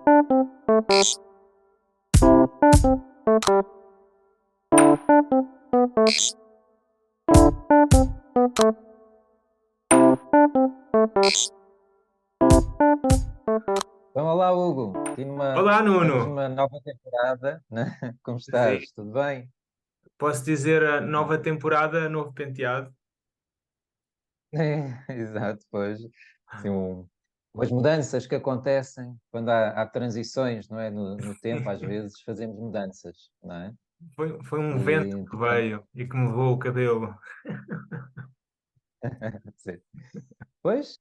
Então, olá, Hugo. Olá, Temos Nuno. uma nova temporada, né? Como Sim, estás? Tudo bem? posso dizer a nova temporada, novo penteado. Exato, pois. Sim, as mudanças que acontecem quando há transições, não é? No tempo, às vezes, fazemos mudanças, não é? Foi um vento E, que portanto, veio e que me levou o cabelo. sim. Pois,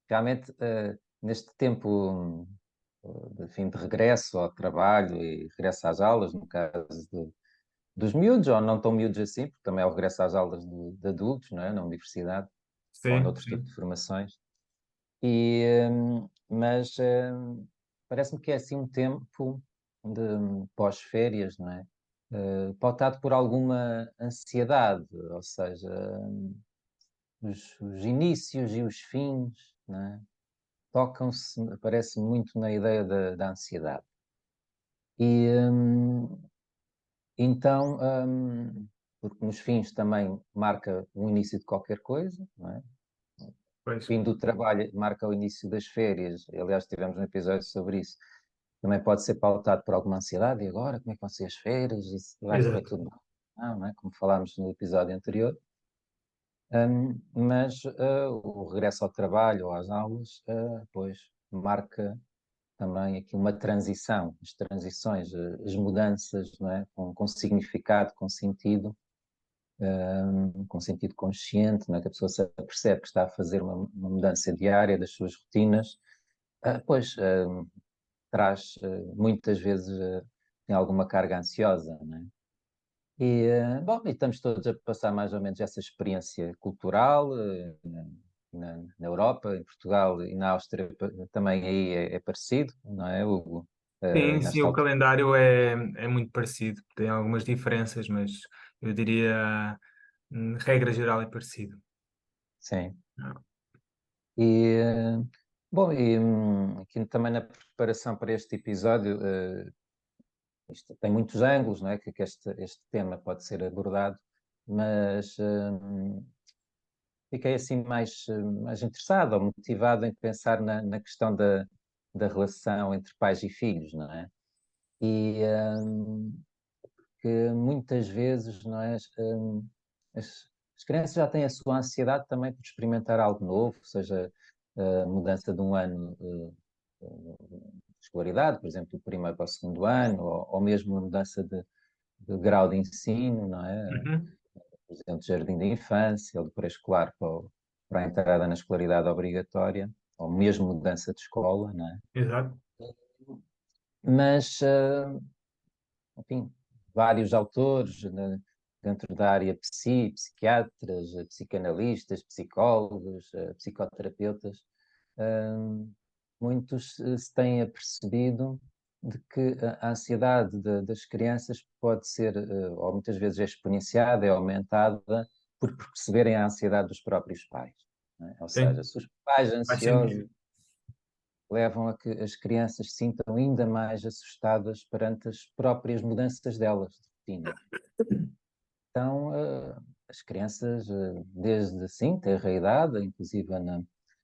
realmente, neste tempo de fim de regresso ao trabalho e regresso às aulas, no caso dos miúdos, ou não tão miúdos assim, porque também é o regresso às aulas de adultos, não é? Na universidade, ou Sim, noutro tipo sim. de formações. Mas parece-me que é assim um tempo de pós-férias, não é? Pautado por alguma ansiedade, ou seja, os inícios e os fins, não é? Tocam-se, parece muito na ideia da ansiedade. E então, porque nos fins também marca o início de qualquer coisa, não é? Pois, Fim do trabalho marca o início das férias. Aliás, tivemos um episódio sobre isso. Também pode ser pautado por alguma ansiedade. E agora, como é que vão ser as férias? Isso vai correr exato. tudo bem? Não é? Como falámos no episódio anterior. Mas o regresso ao trabalho ou às aulas, pois, marca também aqui uma transição, as transições, as mudanças, não é? Com significado, com sentido consciente, não é? Que a pessoa se percebe que está a fazer uma mudança diária das suas rotinas, pois traz muitas vezes tem alguma carga ansiosa, não é? Bom, e estamos todos a passar mais ou menos essa experiência cultural na Europa, em Portugal e na Áustria também aí é parecido, não é, Hugo? Sim, sim, Nesta o altura. calendário é muito parecido. Tem algumas diferenças, mas eu diria, regra geral, é parecido. Sim. Ah, E, bom, aqui também na preparação para este episódio, isto tem muitos ângulos, não é? Que este tema pode ser abordado, mas fiquei assim mais interessado ou motivado em pensar na questão da relação entre pais e filhos, não é? E que muitas vezes, não é? As crianças já têm a sua ansiedade também por experimentar algo novo, seja a mudança de um ano de escolaridade, por exemplo, do primeiro para o segundo ano, ou mesmo a mudança de grau de ensino, não é? uhum, Por exemplo, do jardim da infância, ou do pré-escolar para a entrada na escolaridade obrigatória, ou mesmo mudança de escola, não é? exato. Mas, enfim, vários autores dentro da área psiquiatras, psicanalistas, psicólogos, psicoterapeutas, hum, muitos se têm apercebido de que a ansiedade das crianças pode ser, ou muitas vezes é exponenciada, é aumentada, por perceberem a ansiedade dos próprios pais. Não é? Ou seja, Sim, se os pais faz ansiosos sentido. levam a que as crianças se sintam ainda mais assustadas perante as próprias mudanças delas de rotina. Então, as crianças, desde assim, ter a idade, inclusive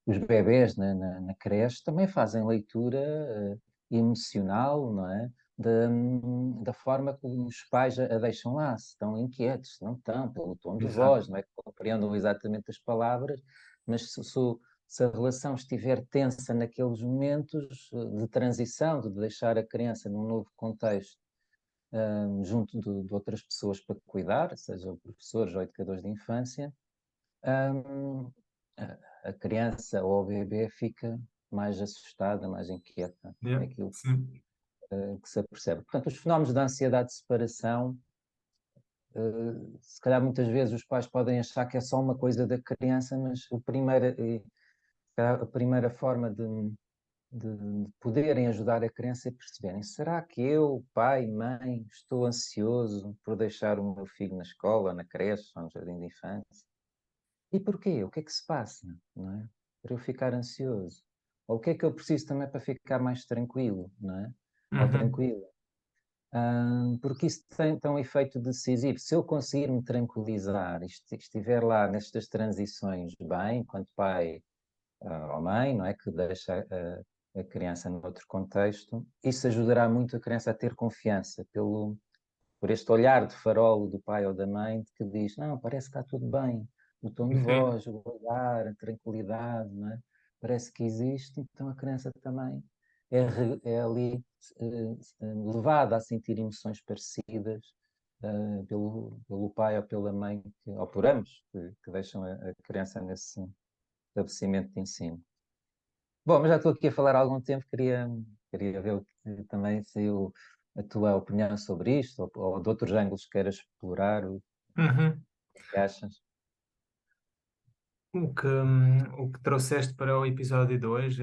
os bebés na creche, também fazem leitura emocional, não é? Da forma como os pais a deixam lá, se estão inquietos, se não estão, pelo tom de Exato. voz, não é que compreendam exatamente as palavras, mas se a relação estiver tensa naqueles momentos de transição, de deixar a criança num novo contexto, junto de outras pessoas para cuidar, sejam professores ou educadores de infância, hum, a criança ou o bebê fica mais assustada, mais inquieta. Yeah, É aquilo sim, que se apercebe. Portanto, os fenómenos da ansiedade de separação, se calhar muitas vezes os pais podem achar que é só uma coisa da criança, mas a primeira forma de poderem ajudar a criança a perceberem: será que eu, pai, mãe, estou ansioso por deixar o meu filho na escola, na creche, ou no jardim de infância? E porquê? O que é que se passa, não é? Para eu ficar ansioso. Ou o que é que eu preciso também para ficar mais tranquilo, não é? Ou Uhum. tranquila. Porque isso tem um efeito decisivo. Se eu conseguir me tranquilizar e estiver lá nestas transições bem, enquanto pai ou mãe, não é? Que deixa a criança noutro contexto, isso ajudará muito a criança a ter confiança por este olhar de farol do pai ou da mãe que diz, não, parece que está tudo bem. O tom de Uhum. voz, o olhar, a tranquilidade, não é? Parece que existe, então a criança também é ali levada a sentir emoções parecidas pelo pai ou pela mãe, ou por ambos, que deixam a criança nesse estabelecimento de ensino. Bom, mas já estou aqui a falar há algum tempo, queria ver também a tua opinião sobre isto, ou de outros ângulos que queiras explorar, o Uhum. que achas? O que trouxeste para o episódio de hoje,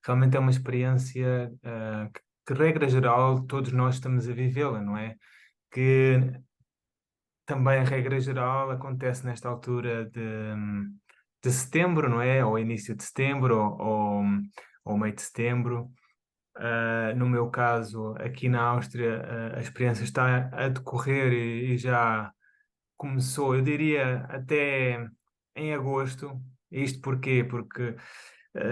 realmente é uma experiência, que, regra geral, todos nós estamos a vivê-la, não é? Que também, regra geral, acontece nesta altura de setembro, não é? Ou início de setembro, ou meio de setembro. No meu caso, aqui na Áustria, a experiência está a decorrer e já começou, eu diria, até em agosto. Isto porquê? Porque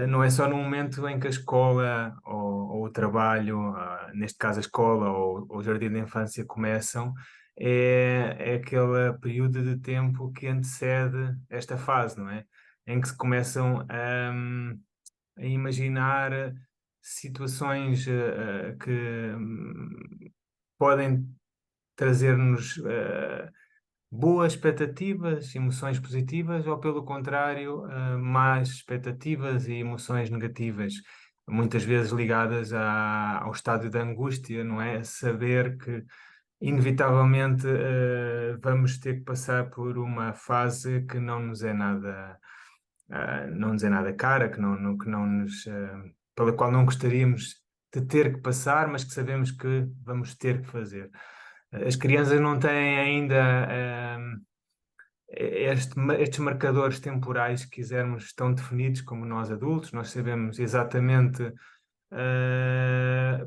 não é só no momento em que a escola ou o trabalho, neste caso a escola ou o jardim de infância começam, é aquele período de tempo que antecede esta fase, não é? Em que se começam a imaginar situações que podem trazer-nos boas expectativas, emoções positivas, ou pelo contrário, más expectativas e emoções negativas, muitas vezes ligadas ao estado de angústia, não é? Saber que inevitavelmente vamos ter que passar por uma fase que não nos é nada cara, que não nos, pela qual não gostaríamos de ter que passar, mas que sabemos que vamos ter que fazer. As crianças não têm ainda estes marcadores temporais, se quisermos, tão definidos como nós adultos. Nós sabemos exatamente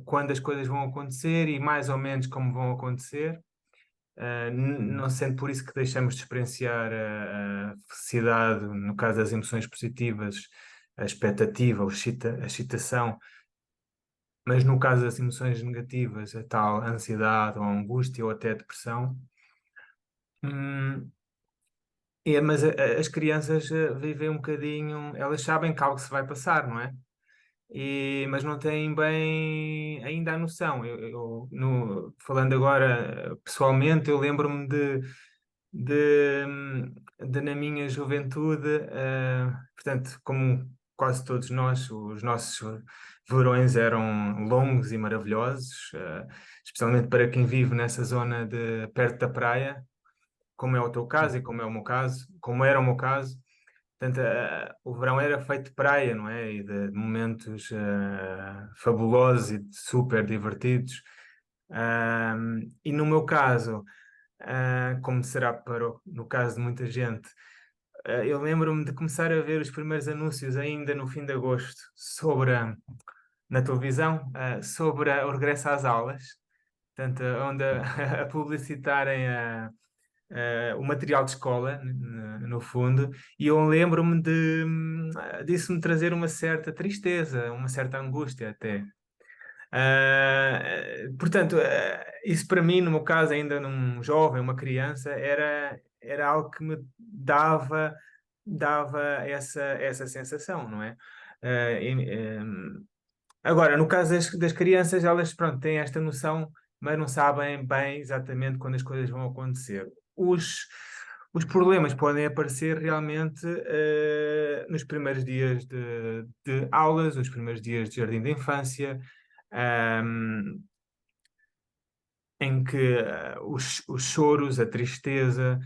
quando as coisas vão acontecer e mais ou menos como vão acontecer. Não sendo por isso que deixamos de experienciar a felicidade, no caso das emoções positivas, a expectativa, a excitação, mas no caso das emoções negativas, a tal ansiedade ou angústia ou até a depressão. Hum, mas as crianças vivem um bocadinho, elas sabem que algo se vai passar, não é? Mas não têm bem ainda a noção. Falando agora pessoalmente, eu lembro-me de, de na minha juventude, portanto, como quase todos nós, os nossos verões eram longos e maravilhosos, especialmente para quem vive nessa zona de perto da praia, como é o teu caso e como é o meu caso, como era o meu caso. Portanto, o verão era feito de praia, não é? E de momentos fabulosos e super divertidos. E no meu caso, como será no caso de muita gente, eu lembro-me de começar a ver os primeiros anúncios ainda no fim de agosto na televisão, sobre o regresso às aulas, portanto, onde a publicitarem o material de escola, no fundo, e eu lembro-me disso me trazer uma certa tristeza, uma certa angústia até. Portanto, isso para mim, no meu caso, ainda num jovem, uma criança, era algo que me dava essa sensação, não é? Ah, e, Agora, no caso das crianças, elas, pronto, têm esta noção, mas não sabem bem exatamente quando as coisas vão acontecer. Os problemas podem aparecer realmente nos primeiros dias de aulas, nos primeiros dias de jardim de infância, ahm, em que os choros, a tristeza,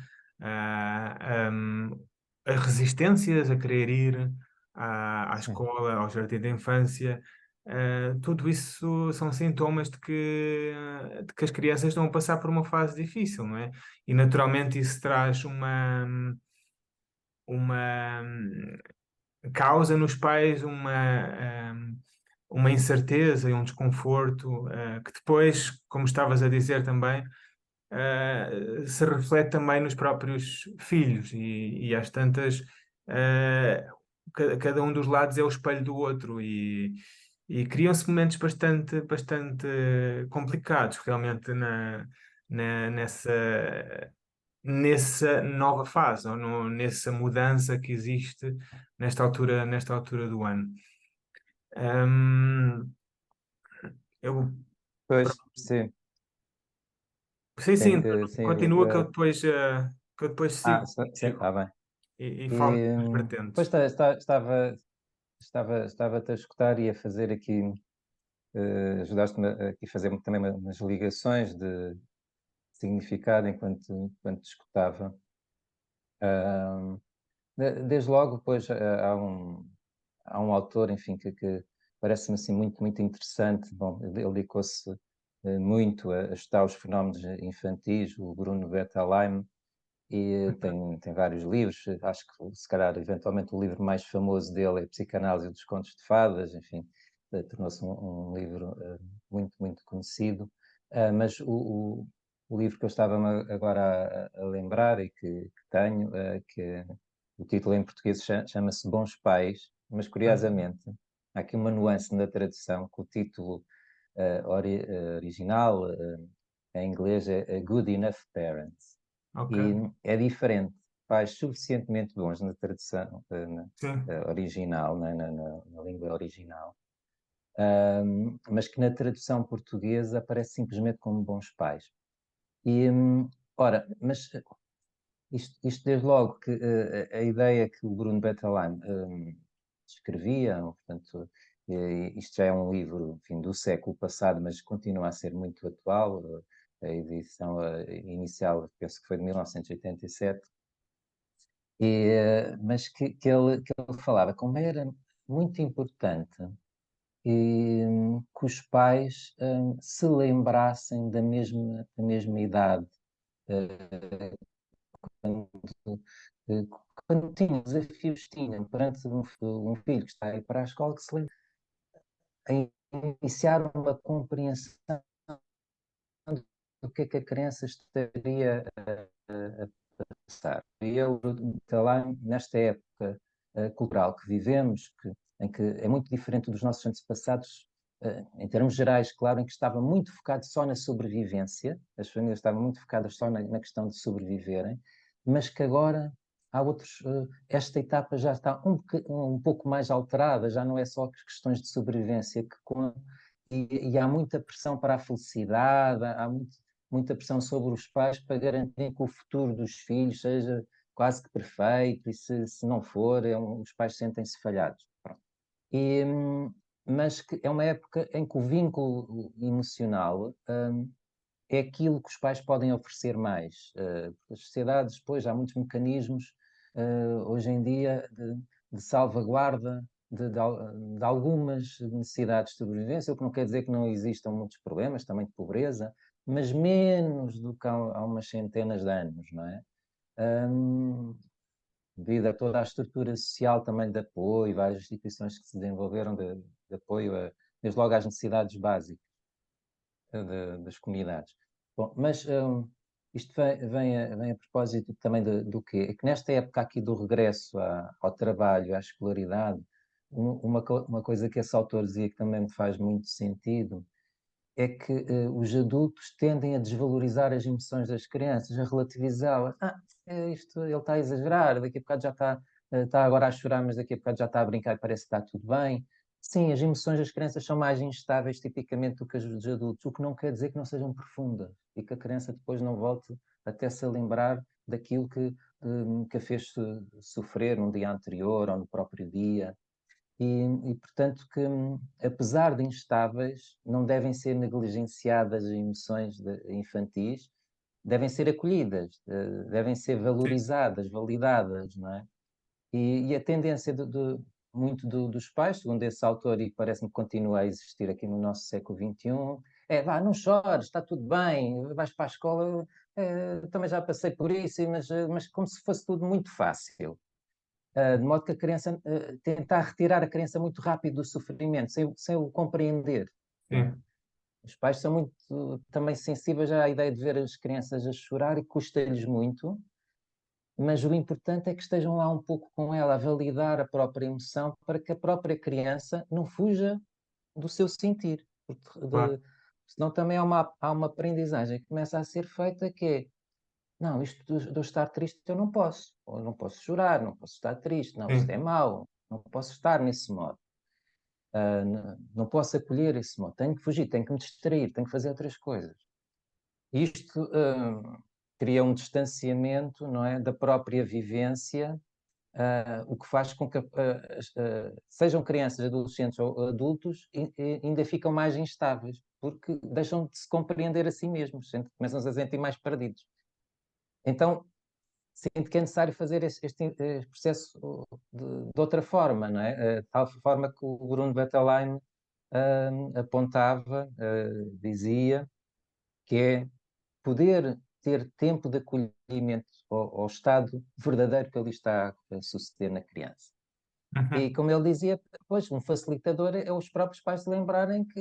as resistências a querer ir à Sim. escola, ao jardim de infância, tudo isso são sintomas de que as crianças estão a passar por uma fase difícil, não é? E naturalmente isso traz uma causa nos pais uma incerteza e um desconforto, que depois, como estavas a dizer também, se reflete também nos próprios filhos e às tantas, cada um dos lados é o espelho do outro e criam-se momentos bastante complicados realmente nessa nova fase, ou nessa mudança que existe nesta altura do ano. Hum, eu, Pois, sim, sim, tem sim, que, sim, continua que eu depois sigo sim, contigo está bem. e falo das E depois vertentes. estava-te a escutar e a fazer aqui, ajudaste-me aqui a fazer também umas ligações de significado enquanto te escutava. Ah, desde logo, depois há um autor, enfim, que parece-me assim muito interessante. Bom, ele dedicou-se muito a estudar os fenómenos infantis, o Bruno Bettelheim, e tem vários livros. Acho que, se calhar, eventualmente, o livro mais famoso dele é a Psicanálise dos Contos de Fadas. Enfim, tornou-se um livro muito conhecido. Mas o livro que eu estava agora a lembrar e que tenho, o título em português chama-se Bons Pais, mas curiosamente há aqui uma nuance na tradução, que o título original em inglês é Good Enough Parents, Ok, e é diferente. Pais suficientemente bons na tradução sim, original, na língua original, mas que na tradução portuguesa aparece simplesmente como bons pais. E, ora, mas isto desde logo que a ideia que o Bruno Bettelheim escrevia, portanto, isto já é um livro, enfim, do século passado, mas continua a ser muito atual. A edição inicial, penso que foi de 1987, mas que ele falava como era muito importante que os pais se lembrassem da mesma idade, eh, quando, quando tinham desafios, tinham perante um filho que está a ir para a escola, que se lembre a iniciar uma compreensão do que é que a criança estaria a passar. E eu, está lá, nesta época cultural que vivemos, em que é muito diferente dos nossos antepassados, em termos gerais, claro, em que estava muito focado só na sobrevivência, as famílias estavam muito focadas só na questão de sobreviverem, mas que agora há outros, esta etapa já está um pouco mais alterada, já não é só questões de sobrevivência e há muita pressão para a felicidade, há muita pressão sobre os pais para garantirem que o futuro dos filhos seja quase que perfeito, e se não for, os pais sentem-se falhados. Pronto. E, mas que é uma época em que o vínculo emocional é aquilo que os pais podem oferecer mais. As sociedades, depois, há muitos mecanismos hoje em dia de salvaguarda de algumas necessidades de sobrevivência, o que não quer dizer que não existam muitos problemas, também de pobreza, mas menos do que há umas centenas de anos, não é? Hum, Devido a toda a estrutura social também de apoio, várias instituições que se desenvolveram de apoio, desde logo às necessidades básicas das comunidades. Bom, mas isto vem a propósito também do quê? É que nesta época aqui do regresso ao trabalho, à escolaridade, uma coisa que esse autor dizia que também me faz muito sentido, é que os adultos tendem a desvalorizar as emoções das crianças, a relativizá-las. Isto, ele está a exagerar, daqui a bocado já está agora a chorar, mas daqui a bocado já está a brincar e parece que está tudo bem. Sim, as emoções das crianças são mais instáveis tipicamente do que as dos adultos, o que não quer dizer que não sejam profundas e que a criança depois não volte até se a lembrar daquilo que a fez sofrer no dia anterior ou no próprio dia. Portanto, que apesar de instáveis, não devem ser negligenciadas as emoções infantis, devem ser acolhidas, devem ser sim, valorizadas, validadas, não é? E a tendência muito dos pais, segundo esse autor, e parece-me que continua a existir aqui no nosso século XXI, é, vá, não chores, está tudo bem, vais para a escola, também já passei por isso, mas como se fosse tudo muito fácil. de modo que a criança, tentar retirar a criança muito rápido do sofrimento, sem o compreender, não é? Sim. Os pais são muito também sensíveis à ideia de ver as crianças a chorar e custa-lhes muito, mas o importante é que estejam lá um pouco com ela, a validar a própria emoção, para que a própria criança não fuja do seu sentir. Porque Claro. senão também há uma aprendizagem que começa a ser feita que é, não, isto de eu estar triste eu não posso. Ou não posso chorar, não posso estar triste. Não, isto é Sim. mau. Não posso estar nesse modo. Não posso acolher esse modo. Tenho que fugir, tenho que me distrair, tenho que fazer outras coisas. Isto cria um distanciamento, não é, da própria vivência, o que faz com que sejam crianças, adolescentes ou adultos, ainda ficam mais instáveis, porque deixam de se compreender a si mesmos, começam -se a sentir mais perdidos. Então, sinto que é necessário fazer este processo de outra forma, não é? Tal forma que o Bruno Bettelheim apontava, dizia, que é poder ter tempo de acolhimento ao estado verdadeiro que ali está a suceder na criança. E Uhum. como ele dizia, pois, um facilitador é os próprios pais se lembrarem que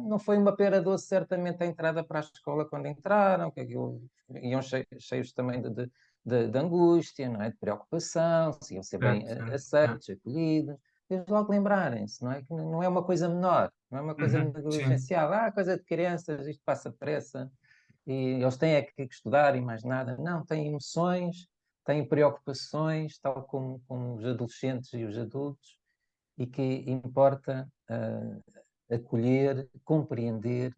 não foi uma pera doce certamente a entrada para a escola quando entraram, que iam cheios também de angústia, não é? De preocupação, se iam ser bem Certo, certo. É. aceitos, acolhidos. Desde logo lembrarem-se, não é? Que não é uma coisa menor, não é uma coisa Uhum. Sim. negligenciável. Coisa de crianças, isto passa depressa e eles têm é que estudar e mais nada. Não, têm emoções, têm preocupações, tal como os adolescentes e os adultos, e que importa acolher, compreender,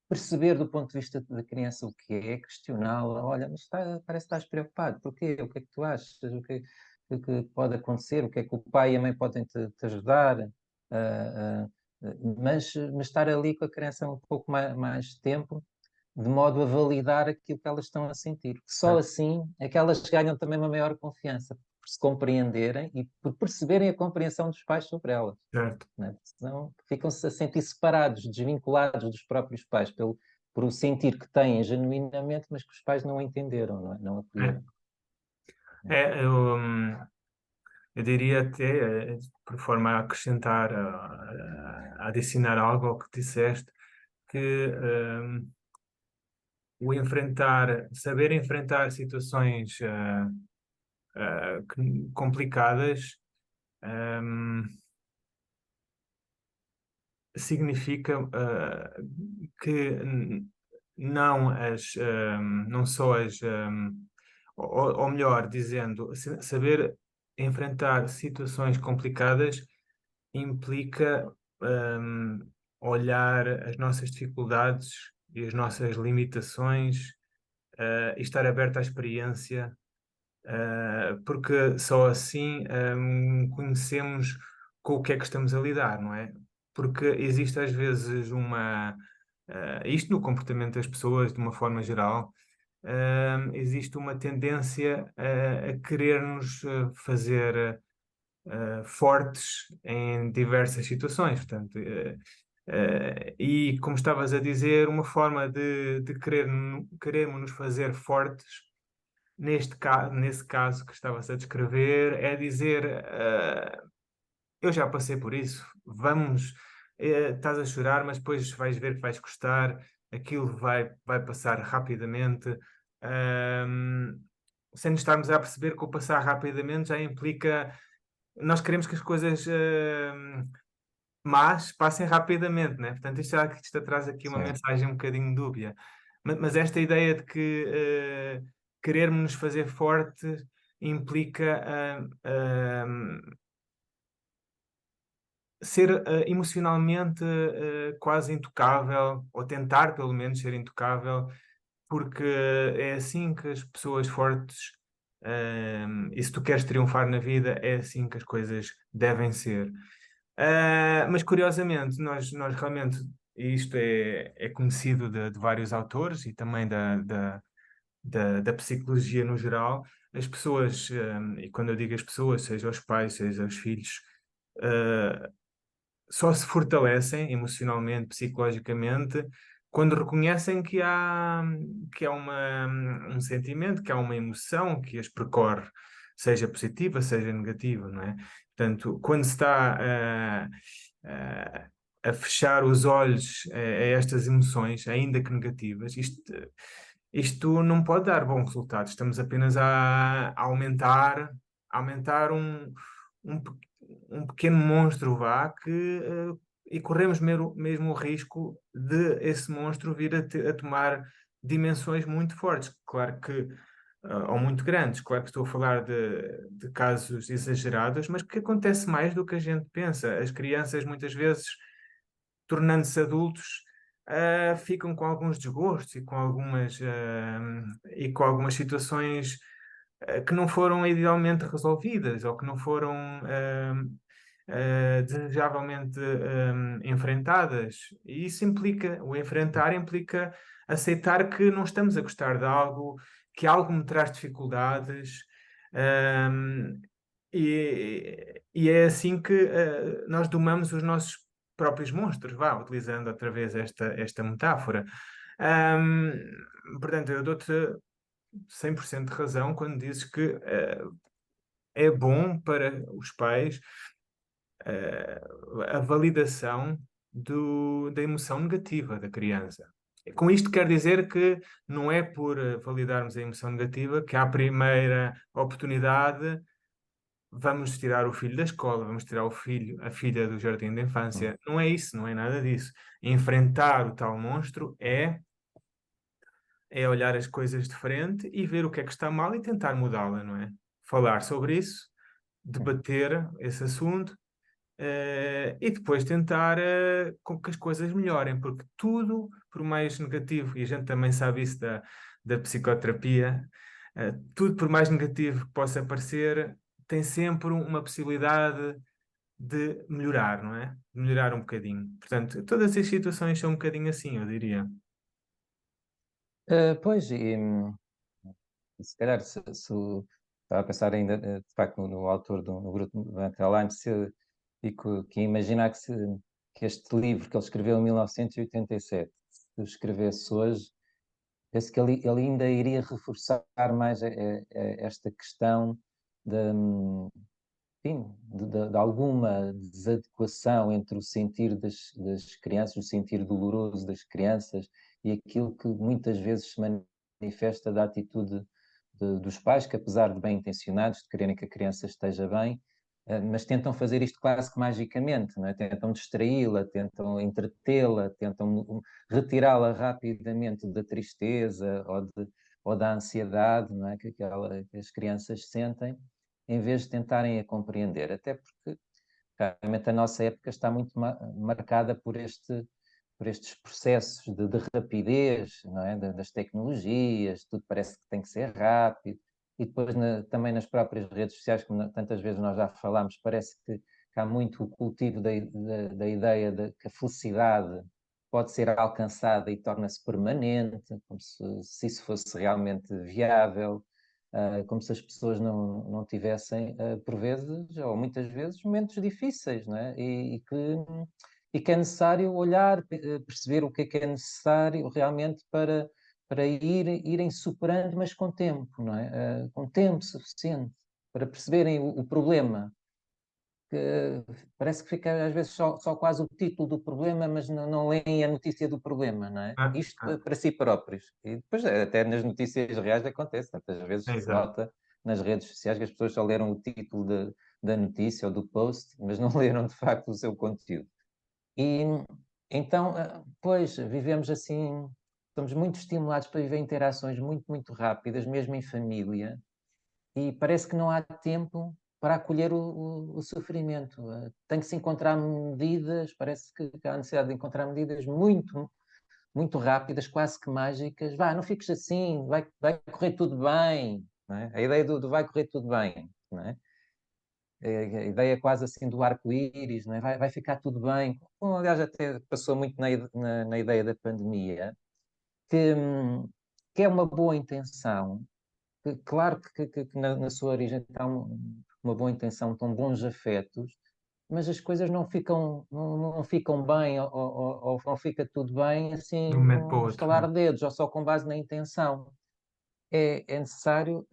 perceber do ponto de vista da criança o que é, questioná-la. Olha, mas parece que estás preocupado, porquê? O que é que tu achas? O que pode acontecer? O que é que o pai e a mãe podem te ajudar? Ah, ah, mas estar ali com a criança um pouco mais tempo, de modo a validar aquilo que elas estão a sentir. Só Certo. assim é que elas ganham também uma maior confiança, por se compreenderem e por perceberem a compreensão dos pais sobre elas. Certo. Né? Senão ficam-se a sentir separados, desvinculados dos próprios pais, por o sentir que têm genuinamente, mas que os pais não entenderam, não é? Não É. acolheram. Eu diria até, por forma a acrescentar, a adicionar algo ao que disseste, que saber enfrentar situações complicadas, hum, significa que não só ou melhor dizendo, saber enfrentar situações complicadas implica hum, olhar as nossas dificuldades e as nossas limitações, e estar aberto à experiência, porque só assim conhecemos com o que é que estamos a lidar, não é? Porque existe às vezes isto no comportamento das pessoas de uma forma geral, existe uma tendência a querer-nos fazer fortes em diversas situações. Portanto, e como estavas a dizer, uma forma de querermos nos fazer fortes, nesse caso que estavas a descrever, é dizer, eu já passei por isso, estás a chorar, mas depois vais ver que vais gostar, aquilo vai passar rapidamente. Ahm, Sem nos estarmos a perceber que o passar rapidamente já implica nós queremos que as coisas más passem rapidamente, né? Portanto, isto traz aqui uma Certo. mensagem um bocadinho dúbia. Mas esta ideia de que querermos nos fazer fortes implica ser emocionalmente quase intocável, ou tentar pelo menos ser intocável, porque é assim que as pessoas fortes, e se tu queres triunfar na vida, é assim que as coisas devem ser. Mas curiosamente, nós realmente, e isto é conhecido de vários autores e também da psicologia no geral, as pessoas, e quando eu digo as pessoas, seja os pais, seja os filhos, uh, só se fortalecem emocionalmente, psicologicamente, quando reconhecem que há um sentimento, que há uma emoção que as percorre. seja positiva, seja negativa, não é? Portanto, quando se está a fechar os olhos a estas emoções, ainda que negativas, isto não pode dar bom resultado. Estamos apenas a aumentar um, pe- um pequeno monstro, vá, e corremos mesmo o risco de esse monstro vir a tomar dimensões muito fortes. Claro que ou muito grandes. Claro que estou a falar de casos exagerados, mas que acontece mais do que a gente pensa. As crianças, muitas vezes, tornando-se adultos, ficam com alguns desgostos e com algumas situações que não foram idealmente resolvidas ou que não foram desejavelmente enfrentadas. E isso implica, o enfrentar implica aceitar que não estamos a gostar de algo, que algo me traz dificuldades, um, e é assim que nós domamos os nossos próprios monstros, vá, utilizando outra vez esta metáfora. Portanto, eu dou-te 100% de razão quando dizes que é bom para os pais eh, a validação da emoção negativa da criança. Com isto quer dizer que não é por validarmos a emoção negativa que à primeira oportunidade vamos tirar o filho da escola, vamos tirar a filha do jardim de Hum. infância. Não é isso, não é nada disso. Enfrentar o tal monstro é olhar as coisas de frente e ver o que é que está mal e tentar mudá-la, não é? Falar sobre isso, debater esse assunto, e depois tentar com que as coisas melhorem, porque tudo, por mais negativo, e a gente também sabe isso da psicoterapia, tudo por mais negativo que possa parecer, tem sempre uma possibilidade de melhorar, não é? De melhorar um bocadinho. Portanto, todas as situações são um bocadinho assim, eu diria. Pois, se calhar, estava a pensar ainda, de facto, no autor no grupo Van Aline, que imaginar que este livro que ele escreveu em 1987, se o escrevesse hoje, penso que ele ainda iria reforçar mais esta questão de, enfim, de alguma desadequação entre o sentir das crianças, o sentir doloroso das crianças e aquilo que muitas vezes se manifesta da atitude dos pais, que apesar de bem intencionados, de quererem que a criança esteja bem, mas tentam fazer isto quase que magicamente, não é? Tentam distraí-la, tentam entretê-la, tentam retirá-la rapidamente da tristeza ou da ansiedade, não é? Que as crianças sentem, em vez de tentarem a compreender, até porque realmente a nossa época está muito marcada por estes processos de rapidez, não é? Das tecnologias, tudo parece que tem que ser rápido, e depois também nas próprias redes sociais, como tantas vezes nós já falámos, parece que há muito o cultivo da ideia de que a felicidade pode ser alcançada e torna-se permanente, como se isso fosse realmente viável, como se as pessoas não tivessem, por vezes, ou muitas vezes, momentos difíceis, não é? E que é necessário olhar, perceber o que é necessário realmente para irem superando, mas com tempo, não é? Com tempo suficiente para perceberem o problema. Que parece que fica às vezes só quase o título do problema, mas não leem a notícia do problema, não é? Ah, Isto ah, para si próprios. E depois até nas notícias reais acontece, tantas vezes se exato. nota nas redes sociais que as pessoas só leram o título da notícia ou do post, mas não leram de facto o seu conteúdo. E então, pois, vivemos assim, somos muito estimulados para viver interações muito rápidas, mesmo em família, e parece que não há tempo para acolher o sofrimento. Tem que se encontrar medidas, parece que há necessidade de encontrar medidas muito rápidas, quase que mágicas. Vá, não fiques assim, vai correr tudo bem. Não é? A ideia do vai correr tudo bem, não é? A ideia quase assim do arco-íris, não é? Vai ficar tudo bem. Como, aliás, até passou muito na ideia da pandemia, que, hum, que é uma boa intenção, claro que na sua origem está uma boa intenção, estão bons afetos, mas as coisas não ficam bem ou não fica tudo bem De um assim momento para o num outro. estalar de dedos ou só com base na intenção. É necessário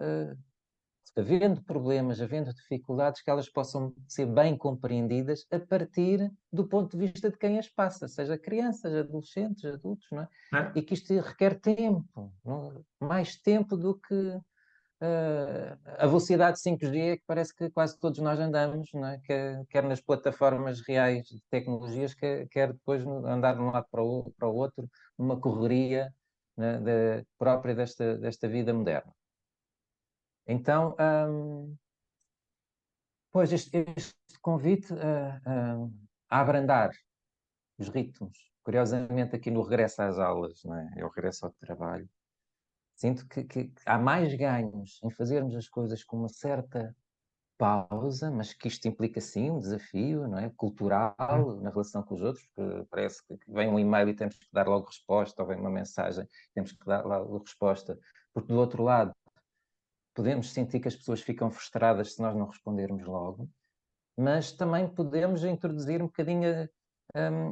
havendo problemas, havendo dificuldades, que elas possam ser bem compreendidas a partir do ponto de vista de quem as passa, seja crianças, adolescentes, adultos, não é? né? E que isto requer tempo, mais tempo do que a velocidade 5G que parece que quase todos nós andamos, não é? Quer nas plataformas reais de tecnologias, quer depois andar de um lado para o outro, numa correria, né, própria desta vida moderna. Então, pois este convite a abrandar os ritmos, curiosamente aqui no regresso às aulas, não é? Eu regresso ao trabalho, sinto que há mais ganhos em fazermos as coisas com uma certa pausa, mas que isto implica sim um desafio, não é? Cultural na relação com os outros, porque parece que vem um e-mail e temos que dar logo resposta, ou vem uma mensagem, temos que dar logo resposta, porque do outro lado podemos sentir que as pessoas ficam frustradas se nós não respondermos logo, mas também podemos introduzir um bocadinho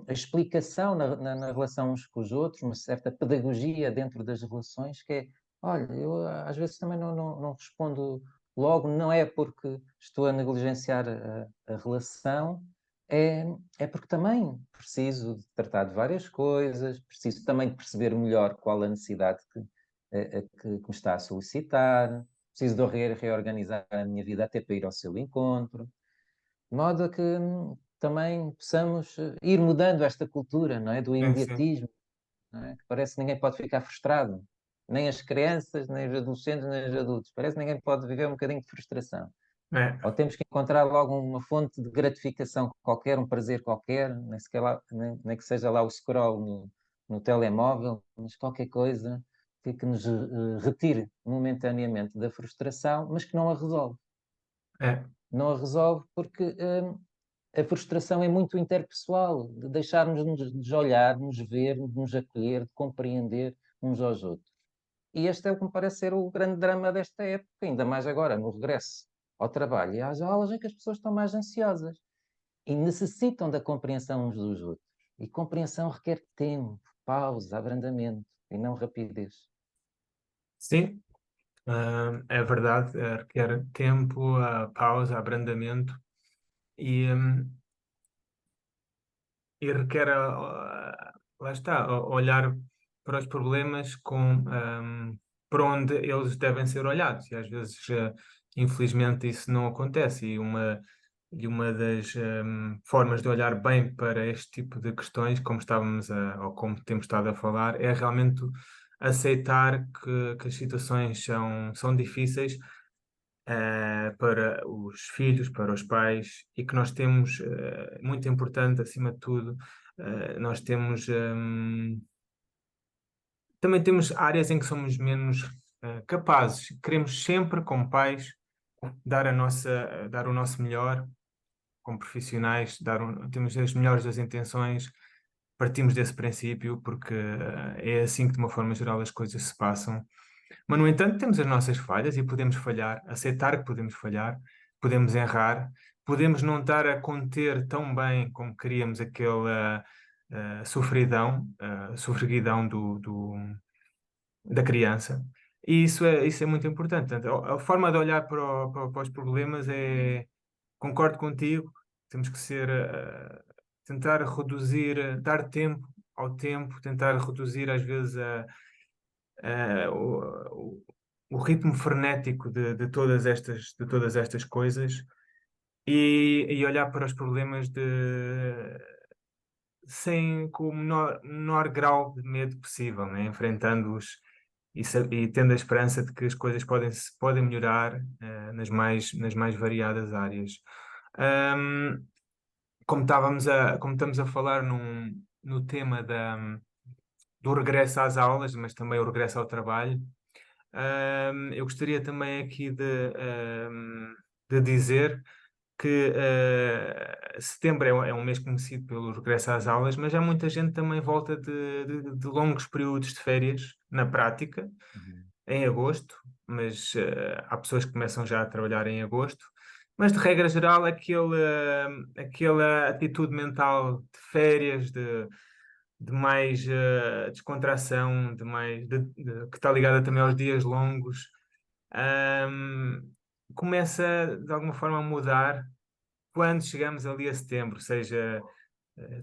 a explicação na relação uns com os outros, uma certa pedagogia dentro das relações, que é, olha, eu às vezes também não respondo logo, não é porque estou a negligenciar a relação, é porque também preciso de tratar de várias coisas, preciso também de perceber melhor qual a necessidade que me está a solicitar, preciso de reorganizar a minha vida até para ir ao seu encontro, de modo a que também possamos ir mudando esta cultura, não é? Do Sim, sim. imediatismo, não é? Que parece que ninguém pode ficar frustrado, nem as crianças, nem os adolescentes, nem os adultos. Parece que ninguém pode viver um bocadinho de frustração. É, Ou temos que encontrar logo uma fonte de gratificação qualquer, um prazer qualquer, nem que seja lá o scroll no telemóvel, mas qualquer coisa que nos retire momentaneamente da frustração, mas que não a resolve. é, Não a resolve porque a frustração é muito interpessoal, de deixarmos de nos olhar, de nos ver, de nos acolher, de compreender uns aos outros. E este é o que me parece ser o grande drama desta época, ainda mais agora, no regresso ao trabalho e às aulas, em que as pessoas estão mais ansiosas e necessitam da compreensão uns dos outros. E compreensão requer tempo, pausa, abrandamento e não rapidez. sim, é verdade, requer tempo, pausa, abrandamento e, e requer, lá está, olhar para os problemas para onde eles devem ser olhados. E às vezes, infelizmente, isso não acontece. E uma das formas de olhar bem para este tipo de questões, como estávamos ou como temos estado a falar, é realmente aceitar que as situações são difíceis para os filhos, para os pais, e que nós temos, muito importante, acima de tudo, nós temos, também temos áreas em que somos menos capazes. Queremos sempre, como pais, dar o nosso melhor, como profissionais, temos as melhores das intenções, partimos desse princípio, porque é assim que, de uma forma geral, as coisas se passam. Mas, no entanto, temos as nossas falhas e podemos falhar, aceitar que podemos falhar, podemos errar, podemos não estar a conter tão bem como queríamos aquela sofreguidão da criança. E isso é muito importante. Portanto, a forma de olhar para os problemas concordo contigo, temos que tentar reduzir, dar tempo ao tempo, tentar reduzir às vezes eh, o, o ritmo frenético de todas estas coisas e olhar para os problemas com o menor grau de medo possível, né? Enfrentando-os e tendo a esperança de que as coisas podem melhorar nas mais variadas áreas. Ahm, como estamos a falar no tema do regresso às aulas, mas também o regresso ao trabalho. Eu gostaria também aqui de dizer que setembro é um mês conhecido pelo regresso às aulas, mas há muita gente que também volta de longos períodos de férias, na prática, Uhum. em agosto, mas há pessoas que começam já a trabalhar em agosto. Mas, de regra geral, aquela atitude mental de férias, de mais descontração, que está ligada também aos dias longos. começa de alguma forma a mudar quando chegamos ali a setembro, seja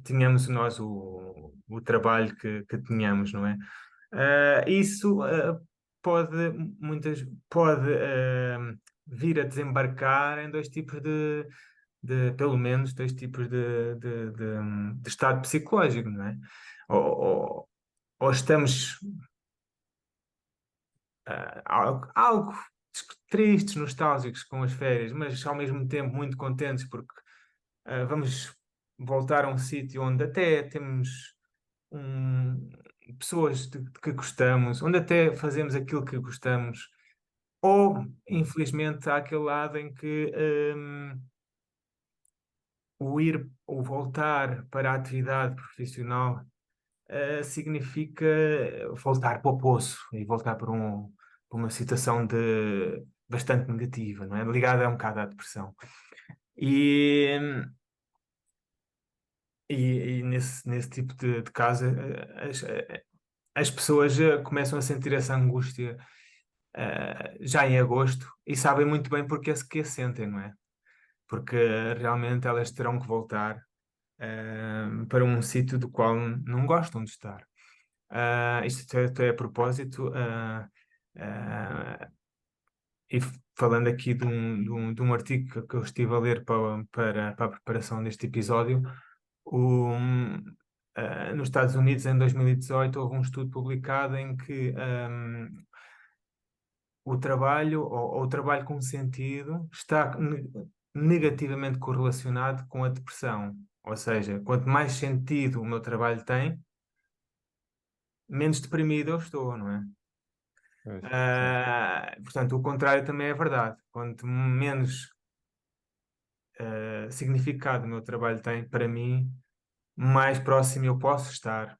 tínhamos nós o trabalho que tínhamos, não é? Isso pode, pode vir a desembarcar em dois tipos pelo menos, dois tipos de estado psicológico, não é? Ou, ou, ou estamos algo tristes, nostálgicos com as férias, mas ao mesmo tempo muito contentes porque vamos voltar a um sítio onde até temos um, pessoas de que gostamos, onde até fazemos aquilo que gostamos, ou infelizmente há aquele lado em que o voltar para a atividade profissional significa voltar para o poço e voltar para uma situação bastante negativa, não é? Ligada um bocado à depressão. E, e nesse tipo de caso, as pessoas começam a sentir essa angústia já em agosto e sabem muito bem porque é que a sentem, não é? Porque realmente elas terão que voltar para um sítio do qual não gostam de estar. Isto é a propósito, e falando aqui de um artigo que eu estive a ler para a preparação deste episódio, nos Estados Unidos, em 2018, houve um estudo publicado em que o trabalho ou o trabalho com sentido está negativamente correlacionado com a depressão. Ou seja, quanto mais sentido o meu trabalho tem, menos deprimido eu estou, não é? Pois, sim. Portanto, o contrário também é verdade. Quanto menos significado o meu trabalho tem para mim, mais próximo eu posso estar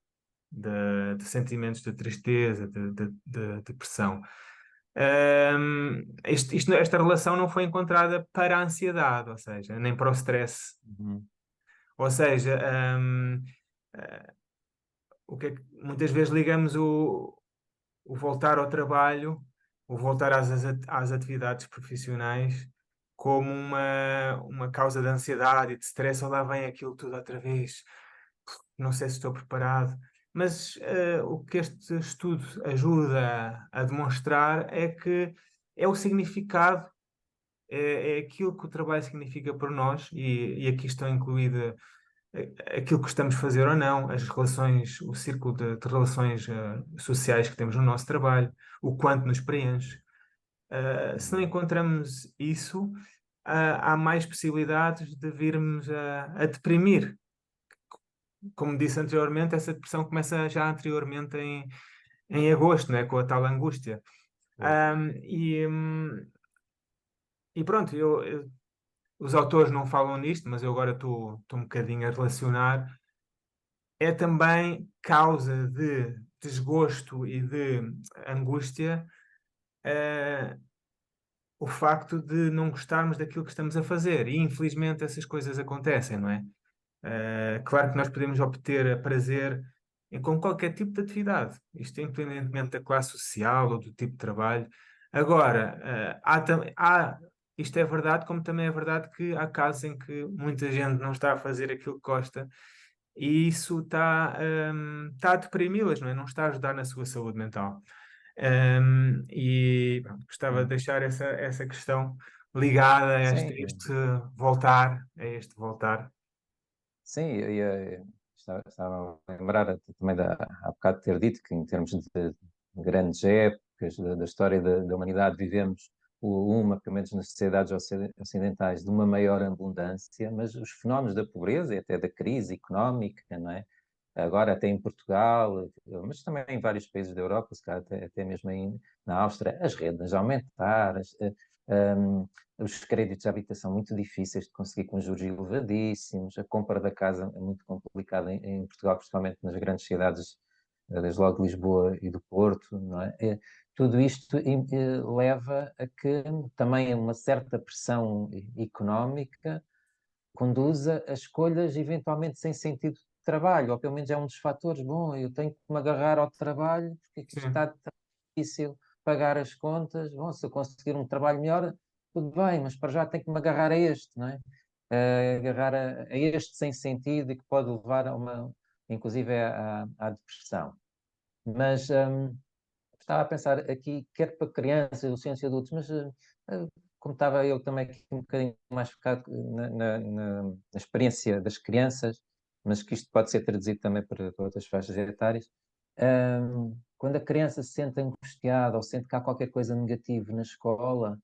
de sentimentos de tristeza, de depressão. Esta relação não foi encontrada para a ansiedade, ou seja, nem para o stress. Uhum. Ou seja, o que é que muitas vezes ligamos o voltar ao trabalho, o voltar às atividades profissionais como uma causa de ansiedade e de stress, ou lá vem aquilo tudo outra vez, não sei se estou preparado. Mas o que este estudo ajuda a demonstrar é que é o significado, é aquilo que o trabalho significa para nós, e aqui estão incluídas aquilo que estamos a fazer ou não, as relações, o círculo de relações sociais que temos no nosso trabalho, o quanto nos preenche. Se não Uhum. encontramos isso, há mais possibilidades de virmos a deprimir. Como disse anteriormente, essa depressão começa já anteriormente em agosto, né, com a tal angústia. Pois. Ahm, e, hum, e pronto, os autores não falam nisto, mas eu agora estou um bocadinho a relacionar. É também causa de desgosto e de angústia, eh, o facto de não gostarmos daquilo que estamos a fazer. E infelizmente essas coisas acontecem, não é? Claro que nós podemos obter prazer com qualquer tipo de atividade, isto independentemente da classe social ou do tipo de trabalho. Agora, isto é verdade, como também é verdade que há casos em que muita gente não está a fazer aquilo que gosta e isso está a deprimi-las, não é? Não está a ajudar na sua saúde mental. E pronto, gostava de Sim, deixar essa questão ligada a sim, a este voltar. sim, estava a lembrar até também há bocado de ter dito que em termos de grandes épocas da história da humanidade vivemos pelo menos nas sociedades ocidentais, de uma maior abundância, mas os fenómenos da pobreza e até da crise económica, não é? Agora até em Portugal, mas também em vários países da Europa, se calhar até mesmo na Áustria, as rendas a aumentar, um, os créditos de habitação muito difíceis de conseguir com juros elevadíssimos, a compra da casa é muito complicada em Portugal, principalmente nas grandes cidades, desde logo de Lisboa e do Porto, não é? Tudo isto leva a que também uma certa pressão económica conduza a escolhas eventualmente sem sentido de trabalho, ou pelo menos é um dos fatores. Bom, eu tenho que me agarrar ao trabalho porque aqui está Sim, tão difícil pagar as contas. Bom, se eu conseguir um trabalho melhor, tudo bem, mas para já tenho que me agarrar a este, não é? Agarrar a este sem sentido e que pode levar inclusive à depressão. Mas estava a pensar aqui, quer para crianças, adolescentes e adultos, mas como estava eu também aqui um bocadinho mais focado na experiência das crianças, mas que isto pode ser traduzido também para outras faixas etárias. Quando a criança se sente angustiada ou sente que há qualquer coisa negativa na escola,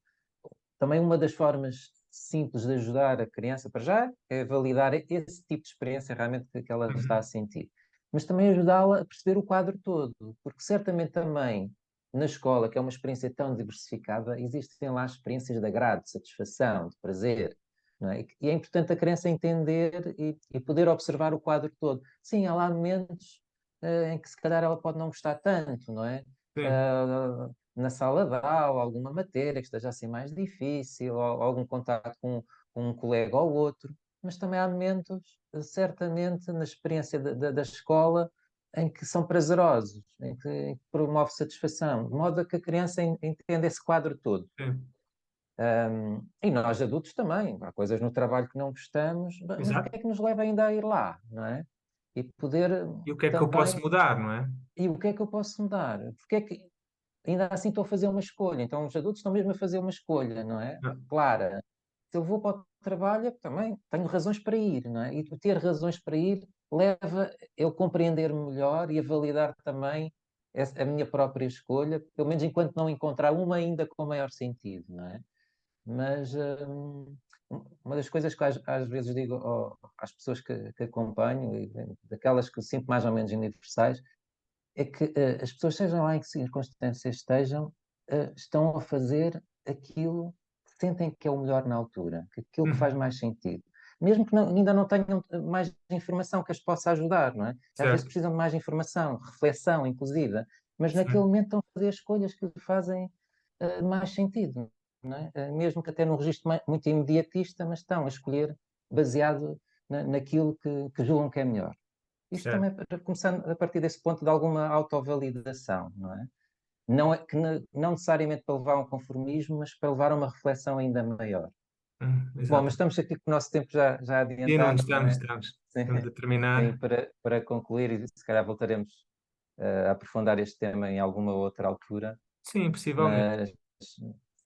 também uma das formas simples de ajudar a criança, para já, é validar esse tipo de experiência realmente que ela está a sentir. Mas também ajudá-la a perceber o quadro todo, porque certamente também na escola, que é uma experiência tão diversificada, existem lá experiências de agrado, de satisfação, de prazer, não é? E é importante a criança entender e poder observar o quadro todo. Sim, há lá momentos em que se calhar ela pode não gostar tanto, não é? Sim, Uh, na sala de aula, alguma matéria que esteja assim mais difícil, ou algum contato com um colega ou outro, mas também há momentos, certamente, na experiência da escola, em que são prazerosos, em que promove satisfação, de modo a que a criança entenda esse quadro todo. sim. E nós adultos também, há coisas no trabalho que não gostamos, mas o que Exato. é que nos leva ainda a ir lá, não é? E poder E o que é que eu posso também, mudar, não é? e o que é que eu posso mudar? Porque é que ainda assim estou a fazer uma escolha. Então, os adultos estão mesmo a fazer uma escolha, não é? Não, Clara. Se eu vou para o trabalho, também tenho razões para ir, não é? E ter razões para ir leva eu compreender-me melhor e a validar também a minha própria escolha, pelo menos enquanto não encontrar uma ainda com maior sentido, não é? Mas uma das coisas que às vezes digo às pessoas que acompanho, e daquelas que sinto mais ou menos universais, é que as pessoas, sejam lá em que circunstâncias estejam, estão a fazer aquilo que sentem que é o melhor na altura, que aquilo que faz Uhum. mais sentido. Mesmo que ainda não tenham mais informação que as possa ajudar, não é? Às vezes Certo, precisam de mais informação, reflexão, inclusive, mas naquele sim, momento estão a fazer escolhas que fazem mais sentido, não é? Mesmo que até num registro muito imediatista, mas estão a escolher baseado naquilo que julgam que é melhor. Isto certo. também para começar a partir desse ponto de alguma autovalidação, não é? Não é que não necessariamente para levar a um conformismo, mas para levar a uma reflexão ainda maior. Bom, mas Exato. estamos aqui com o nosso tempo já E não adiantado, não estamos, é? estamos. Sim, Estamos a sim, terminar. para concluir, e se calhar voltaremos a aprofundar este tema em alguma outra altura, Sim, possivelmente. mas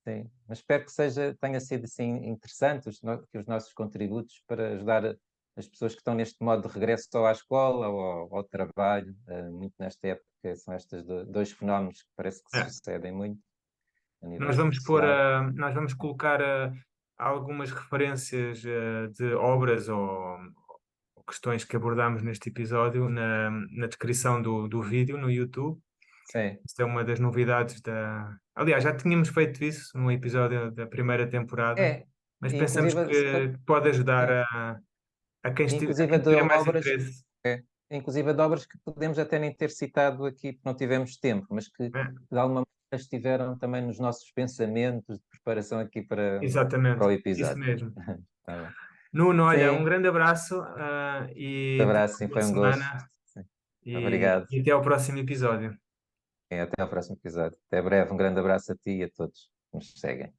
sim, mas espero que tenha sido assim interessante que os nossos contributos para ajudar as pessoas que estão neste modo de regresso ou à escola ou ao trabalho, muito nesta época, são estes dois fenómenos que parece que se É. sucedem muito a nível Nós vamos pôr, social. nós vamos colocar algumas referências de obras ou questões que abordamos neste episódio na descrição do vídeo no YouTube. Sim, Isto é uma das novidades da. Aliás, já tínhamos feito isso num episódio da primeira temporada, é, mas pensamos inclusive, que pode ajudar sim, a inclusive quem de tiver mais obras, interesse. inclusive de obras que podemos até nem ter citado aqui porque não tivemos tempo, mas que É, de alguma maneira estiveram também nos nossos pensamentos de preparação aqui para exatamente, o isso episódio. mesmo. Tá bem. Nuno, olha, um Sim, grande abraço, um e tenha abraço, uma sim, boa foi um gosto. semana Sim. e, Obrigado. e até ao próximo episódio. Sim, até ao próximo episódio. Até breve. Um grande abraço a ti e a todos que nos seguem.